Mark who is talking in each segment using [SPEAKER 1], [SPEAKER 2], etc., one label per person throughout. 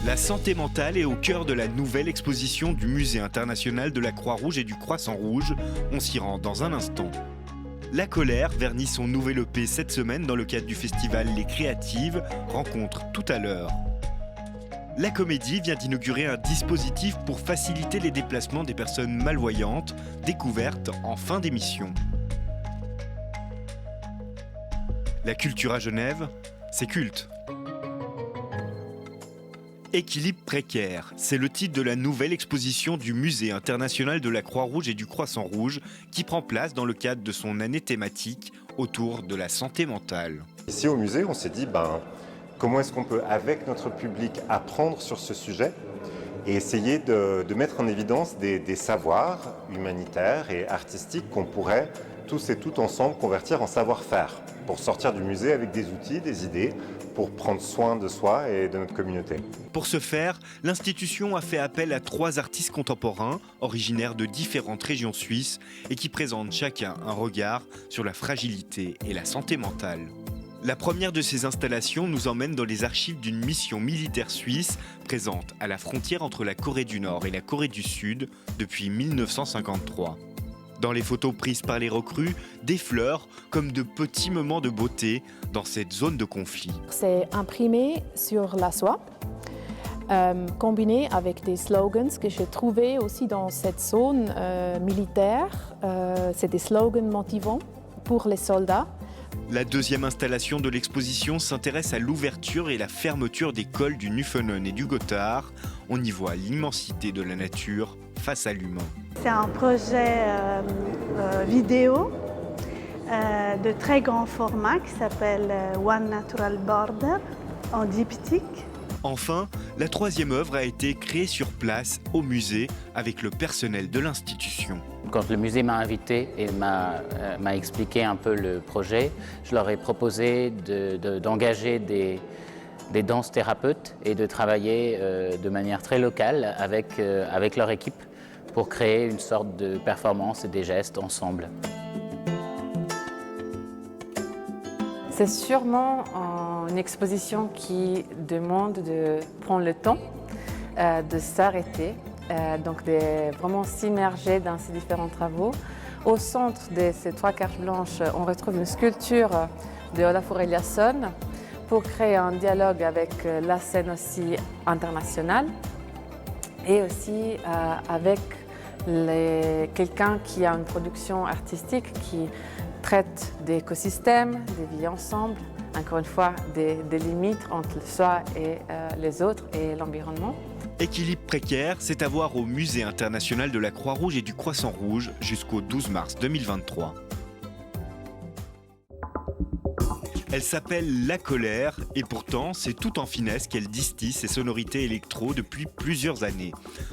[SPEAKER 1] La santé mentale est au cœur de la nouvelle exposition du Musée international de la Croix-Rouge et du Croissant-Rouge. On s'y rend dans un instant. La Colère vernit son nouvel EP cette semaine dans le cadre du festival Les Créatives, rencontre tout à l'heure. La Comédie vient d'inaugurer un dispositif pour faciliter les déplacements des personnes malvoyantes, découverte en fin d'émission. La culture à Genève, c'est culte. Équilibre précaire, c'est le titre de la nouvelle exposition du Musée international de la Croix-Rouge et du Croissant-Rouge qui prend place dans le cadre de son année thématique autour de la santé mentale.
[SPEAKER 2] Ici au musée, on s'est dit comment est-ce qu'on peut, avec notre public, apprendre sur ce sujet et essayer de mettre en évidence des savoirs humanitaires et artistiques qu'on pourrait tous et toutes ensemble convertir en savoir-faire pour sortir du musée avec des outils, des idées, pour prendre soin de soi et de notre communauté.
[SPEAKER 1] Pour ce faire, l'institution a fait appel à 3 artistes contemporains, originaires de différentes régions suisses et qui présentent chacun un regard sur la fragilité et la santé mentale. La première de ces installations nous emmène dans les archives d'une mission militaire suisse présente à la frontière entre la Corée du Nord et la Corée du Sud depuis 1953. Dans les photos prises par les recrues, des fleurs comme de petits moments de beauté dans cette zone de conflit.
[SPEAKER 3] C'est imprimé sur la soie, combiné avec des slogans que j'ai trouvés aussi dans cette zone militaire. C'est des slogans motivants pour les soldats.
[SPEAKER 1] La deuxième installation de l'exposition s'intéresse à l'ouverture et la fermeture des cols du Nuffenen et du Gothard. On y voit l'immensité de la nature face à l'humain.
[SPEAKER 4] C'est un projet vidéo de très grand format qui s'appelle One Natural Border en diptyque.
[SPEAKER 1] Enfin, la troisième œuvre a été créée sur place au musée avec le personnel de l'institution.
[SPEAKER 5] Quand le musée m'a invité et m'a expliqué un peu le projet, je leur ai proposé d'engager des danses thérapeutes et de travailler de manière très locale avec leur équipe pour créer une sorte de performance et des gestes ensemble.
[SPEAKER 3] C'est sûrement une exposition qui demande de prendre le temps, de s'arrêter, donc de vraiment s'immerger dans ces différents travaux. Au centre de ces 3 cartes blanches, on retrouve une sculpture de Olafur Eliasson pour créer un dialogue avec la scène aussi internationale et aussi avec quelqu'un qui a une production artistique qui traite d'écosystèmes, des vies ensemble, encore une fois des limites entre soi et les autres et l'environnement.
[SPEAKER 1] Équilibre précaire, c'est à voir au Musée international de la Croix-Rouge et du Croissant-Rouge jusqu'au 12 mars 2023. Elle s'appelle La Colère et pourtant c'est tout en finesse qu'elle distille ses sonorités électro depuis plusieurs années.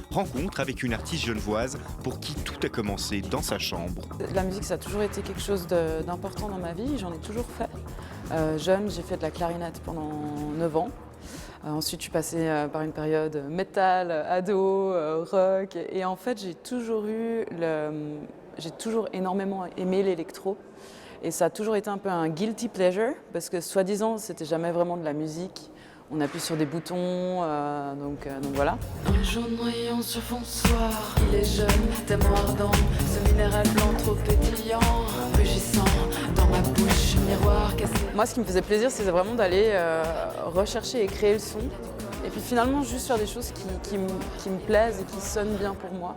[SPEAKER 1] Rencontre avec une artiste genevoise pour qui tout a commencé dans sa chambre.
[SPEAKER 6] La musique, ça a toujours été quelque chose d'important dans ma vie, j'en ai toujours fait. Jeune, j'ai fait de la clarinette pendant 9 ans. Ensuite, je suis passée par une période métal, ado, rock. Et en fait, j'ai toujours énormément aimé l'électro. Et ça a toujours été un peu un guilty pleasure, parce que soi-disant, c'était jamais vraiment de la musique. On appuie sur des boutons, donc voilà.
[SPEAKER 7] Un jaune noyant sur fond soir, il est jeune, tellement ardent, ce minéral blanc trop pétillant, rugissant dans ma bouche, miroir cassé.
[SPEAKER 6] Moi, ce qui me faisait plaisir, c'était vraiment d'aller rechercher et créer le son. Et puis finalement, juste faire des choses qui me plaisent et qui sonnent bien pour moi.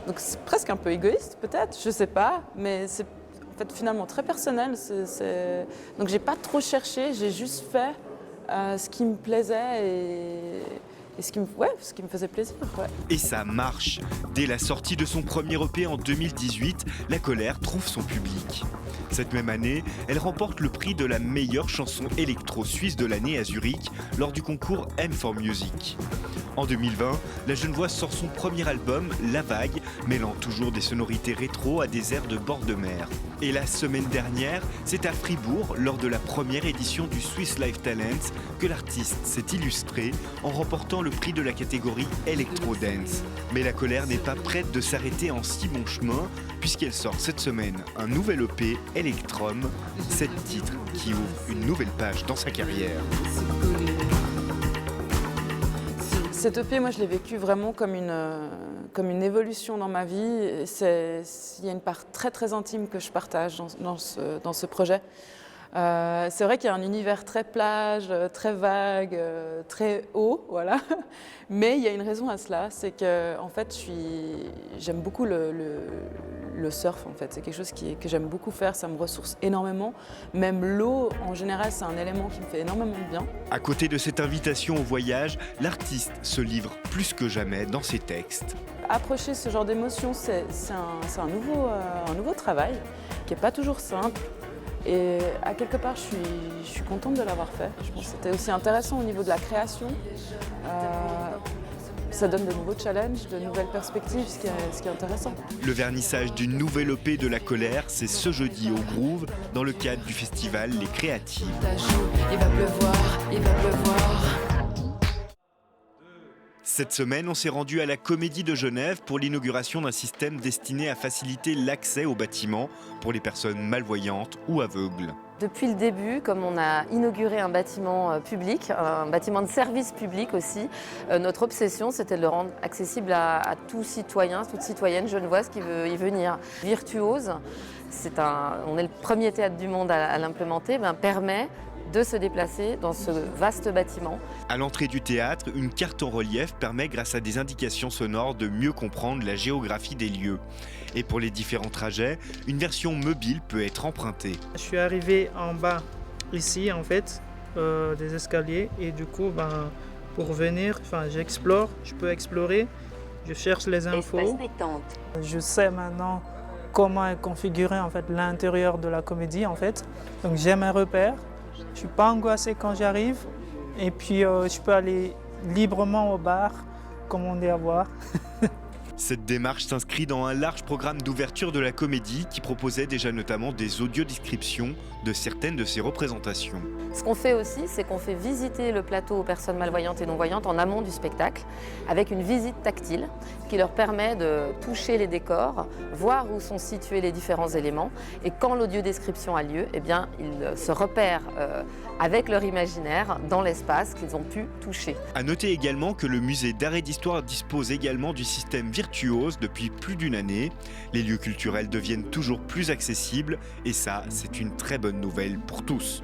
[SPEAKER 6] Donc c'est presque un peu égoïste peut-être, je sais pas, mais c'est en fait finalement très personnel. Donc j'ai pas trop cherché, j'ai juste fait ce qui me plaisait et ce qui me faisait plaisir. Ouais.
[SPEAKER 1] Et ça marche. Dès la sortie de son premier EP en 2018, La Colère trouve son public. Cette même année, elle remporte le prix de la meilleure chanson électro suisse de l'année à Zurich lors du concours M4Music. En 2020, la Genevoise sort son premier album, La Vague, mêlant toujours des sonorités rétro à des airs de bord de mer. Et la semaine dernière, c'est à Fribourg, lors de la première édition du Swiss Life Talents, que l'artiste s'est illustré en remportant le prix de la catégorie Electro Dance. Mais La Colère n'est pas prête de s'arrêter en si bon chemin, puisqu'elle sort cette semaine un nouvel EP, Electrum, 7 titres qui ouvrent une nouvelle page dans sa carrière.
[SPEAKER 6] Cette EP, moi, je l'ai vécue vraiment comme une évolution dans ma vie. Il y a une part très très intime que je partage dans ce projet. C'est vrai qu'il y a un univers très plage, très vague, très haut, voilà. Mais il y a une raison à cela, c'est que en fait, j'aime beaucoup le surf. En fait, c'est quelque chose que j'aime beaucoup faire. Ça me ressource énormément. Même l'eau, en général, c'est un élément qui me fait énormément de bien.
[SPEAKER 1] À côté de cette invitation au voyage, l'artiste se livre plus que jamais dans ses textes.
[SPEAKER 6] Approcher ce genre d'émotion, c'est un nouveau travail qui n'est pas toujours simple. Et à quelque part, je suis contente de l'avoir fait. Je pense que c'était aussi intéressant au niveau de la création. Ça donne de nouveaux challenges, de nouvelles perspectives, ce qui est intéressant.
[SPEAKER 1] Le vernissage d'une nouvelle EP de La Colère, c'est ce jeudi au Groove, dans le cadre du festival Les Créatives.
[SPEAKER 7] Il va pleuvoir, il va pleuvoir.
[SPEAKER 1] Cette semaine, on s'est rendu à la Comédie de Genève pour l'inauguration d'un système destiné à faciliter l'accès aux bâtiments pour les personnes malvoyantes ou aveugles.
[SPEAKER 8] Depuis le début, comme on a inauguré un bâtiment public, un bâtiment de service public aussi, notre obsession c'était de le rendre accessible à tout citoyen, toute citoyenne genevoise qui veut y venir. Virtuose, on est le premier théâtre du monde à l'implémenter, permet de se déplacer dans ce vaste bâtiment.
[SPEAKER 1] À l'entrée du théâtre, une carte en relief permet, grâce à des indications sonores, de mieux comprendre la géographie des lieux. Et pour les différents trajets, une version mobile peut être empruntée.
[SPEAKER 9] Je suis arrivé en bas, ici en fait, des escaliers, et du coup, pour venir, j'explore, je peux explorer, je cherche les infos. Je sais maintenant comment est configuré en fait l'intérieur de la comédie en fait. Donc j'ai mes repères. Je ne suis pas angoissé quand j'arrive et puis je peux aller librement au bar, comme on dit à voir.
[SPEAKER 1] Cette démarche s'inscrit dans un large programme d'ouverture de la comédie qui proposait déjà notamment des audiodescriptions de certaines de ses représentations.
[SPEAKER 8] Ce qu'on fait aussi, c'est qu'on fait visiter le plateau aux personnes malvoyantes et non-voyantes en amont du spectacle avec une visite tactile qui leur permet de toucher les décors, voir où sont situés les différents éléments et quand l'audiodescription a lieu, ils se repèrent avec leur imaginaire dans l'espace qu'ils ont pu toucher.
[SPEAKER 1] À noter également que le musée d'art et d'histoire dispose également du système Virtuose depuis plus d'une année. Les lieux culturels deviennent toujours plus accessibles et ça, c'est une très bonne nouvelle pour tous.